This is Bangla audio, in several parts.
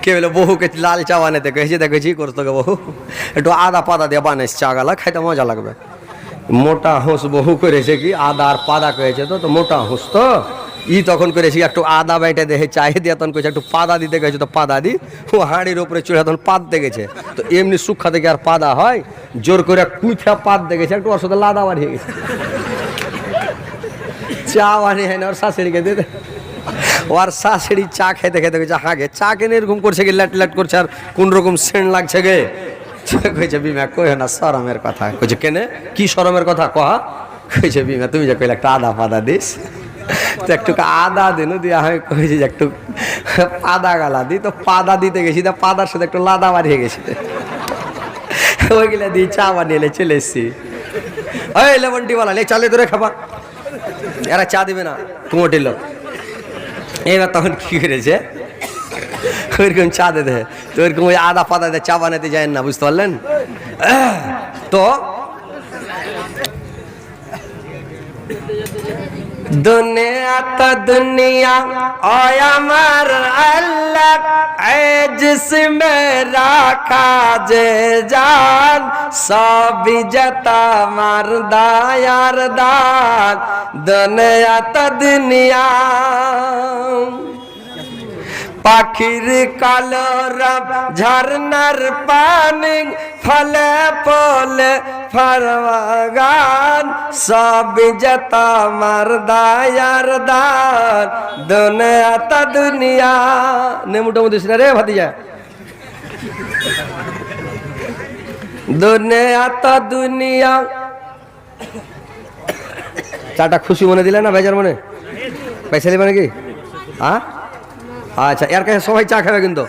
কে বলে বহুকে লাল চা বানাতে কয়েছি দেখেছি করতো তোকে বহু একটু আদা পাতা দিয়ে বানাইছে চা গালা খাইতে মজা লাগবে। মোটা হুঁস বহু করেছে কি আদা আর পাদা কয়েছে তো মোটা হুঁস তো ই তখন করেছি একটু আদা বাইটে দেখে চায়ে দিয়ে তখন করেছে একটু পাদা দিতে গেছে তো পাদা দি ও হাঁড়ির উপরে চড়ে তখন পাত দেখেছে তো এমনি সুক্ষা থেকে আর পাদা হয় জোর করে কুইথা পাত দেখেছে একটু ওর সাথে লাদা বাড়িয়ে গেছে চা বানিয়ে হয় না ওর শাশুড়িকে দিতে ওর শাশুড়ি চা খেতে খেতে গেছে হাগে চা কেনে এরকম করছে কি ল্যাট ল্যাট করছে আর কোন রকম সেন্ট লাগছে গে কইছে বিমা কই না শরমের কথা কইছে কেনে কি শরমের কথা কহা কইছে বিমা তুমি যে কইলে একটা আদা পাদা দিস তো একটু আদা দিন দিয়া হয় কইছি একটু পাদা গালা দি তো পাদা দিতে গেছি তা পাদার সাথে একটু লাদা বাড়িয়ে গেছি ওইগুলা দিয়ে চা বানিয়ে চলে এসছি ওই লেমন টি বলা চালে ধরে খাবা এরা চা দিবে না কুমোটির লোক এবার তখন কি করেছে ওইরকম চা দিতে তো ওইরকম ওই আদা পাতা দিয়ে চা বানাতে যায় না বুঝতে পারলেন তো दुनिया तो दुनिया और अमर अल्लाह जिसमें रखा जे जान सब जता मरदा यारदान दुनिया तो दुनिया পাখির কালো রব ঝরনার পানি ফলে ফলে ফরবাগান সব জতা মরদায়ার দান দুনিয়া তা দুনিয়া নেমুটা মধ্যে রে ভাতিজা দুনিয়া তা দুনিয়া চাটা খুশি মনে দিলে না বেজার মনে পয়সা দিবে নাকি হ্যাঁ আচ্ছা এর কাছে সবাই চা খাবে কিন্তু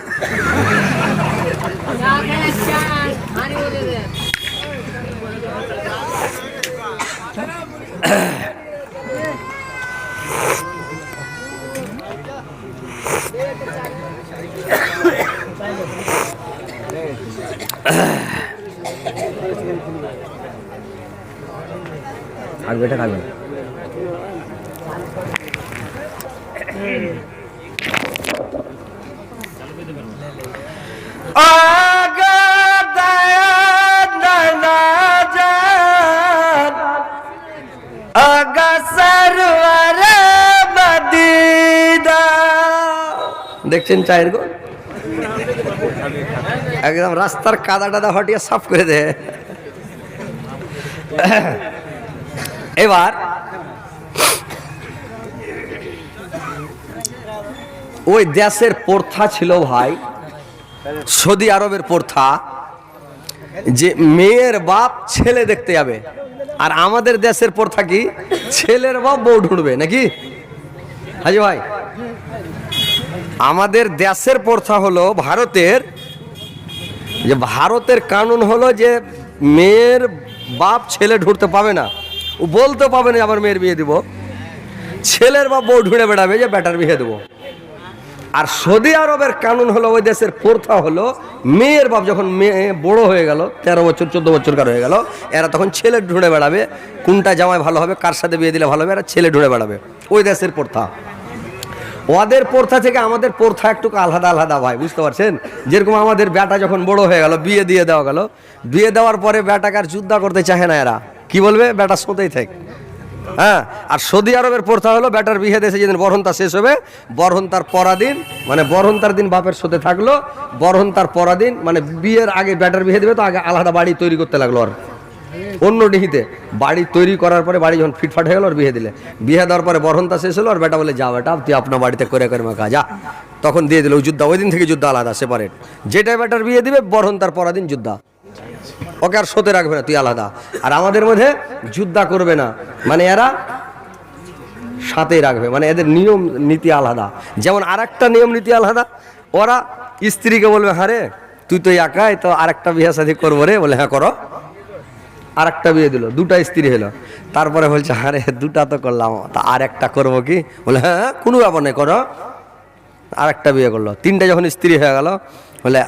আর বেটা খাবে দেখছেন চায়ের গো একদম রাস্তার কাদা টাদা হটিয়ে সাফ করে দে এবার ওই দেশের প্রথা ছিল ভাই সৌদি আরবের প্রথা যে মেয়ের বাপ ছেলে দেখতে যাবে আর আমাদের দেশের প্রথা কি ছেলের বাপ বউ ঢুঁড়বে নাকি হাজি ভাই আমাদের দেশের প্রথা হলো ভারতের যে ভারতের কানুন হলো যে মেয়ের বাপ ছেলে ঢুঁড়তে পাবে না ও বলতে পাবে না আমার মেয়ের বিয়ে দিব ছেলের বাপ বউ ঢুঁড়ে বেড়াবে যে বেটার বিয়ে দেবো আর সৌদি আরবের কানুন হলো ওই দেশের প্রথা হলো মেয়ের বাপ যখন মেয়ে বড় হয়ে গেল 13 বছর 14 বছরকার হয়ে গেল এরা তখন ছেলে ঢুঁড়ে বেড়াবে কোনটা জামাই ভালো হবে কার সাথে বিয়ে দিলে ভালো হবে এরা ছেলে ঢুঁড়ে বেড়াবে ওই দেশের প্রথা ওদের প্রথা থেকে আমাদের প্রথা একটু আলাদা আলাদা ভাই বুঝতে পারছেন যেরকম আমাদের বেটা যখন বড় হয়ে গেল বিয়ে দিয়ে দেওয়া গেল বিয়ে দেওয়ার পরে বেটাকে আর যুদ্ধ করতে চাহে না এরা কি বলবে বেটা সোতেই থাকে হ্যাঁ আর সৌদি আরবের প্রথা হলো বেটার বিয়ে দেশে যেদিন বরহন্তা শেষ হবে বরহন্তার পরাদিন মানে বরহন্তার দিন বাপের সাথে থাকলো বরহন্তার পরাদিন মানে বিয়ের আগে বেটার বিয়ে দেবে তো আগে আলাদা বাড়ি তৈরি করতে লাগলো আর অন্য ডিহিতে বাড়ি তৈরি করার পরে বাড়ি যখন ফিটফাট হয়ে গেল আর বিয়ে দিলে বিয়ে দেওয়ার পরে বরহন্তা শেষ হলো আর বেটা বলে যা বেটা তুই আপনার বাড়িতে করে করে মাখা যা তখন দিয়ে দিল যুদ্ধ ওই দিন থেকে যুদ্ধ আলাদা সেপারেট যেটা বেটার বিয়ে দিবে বরহন্তার পরাদিন যুদ্ধ ওকে আর সতে রাখবে না তুই আলাদা আর আমাদের মধ্যে যুদ্ধ করবে না মানে এরা সাথেই রাখবে মানে এদের নিয়ম নীতি আলাদা যেমন আর একটা নিয়ম নীতি আলাদা ওরা স্ত্রীকে বলবে হ্যাঁ রে তুই তো একাই তো আরেকটা বিয়ে শাদী করবো রে বলে হ্যাঁ করো আরেকটা বিয়ে দিল দুটা স্ত্রী হলো তারপরে বলছে আরে দুটা তো করলাম তা আর একটা করবো কি বলে হ্যাঁ কোনো ব্যাপার নেই করো আরেকটা বিয়ে করলো তিনটা যখন স্ত্রী হয়ে গেল বলে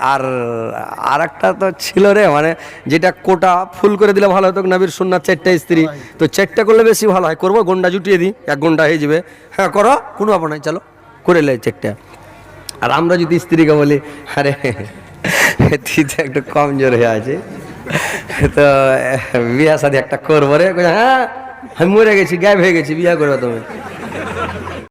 আর একটা তো ছিল রে মানে যেটা কোটা ফুল করে দিলে ভালো হতো নবীর সুন্নাত 4টা স্ত্রী তো 4টা করলে বেশি ভালো হয় করবো গন্ডা জুটিয়ে দিই 1 ঘন্টা হয়ে যাবে হ্যাঁ করো কোনো ব্যাপার নাই চলো করে লে 4টা আর আমরা যদি স্ত্রীকে বলি আরে তুই তো একটু কমজোর হয়ে আছে, তো বিয়া শাদী একটা করবো রে, হ্যাঁ আমি মরে গেছি, গায়েব হয়ে গেছি, বিয়া করবে তুমি।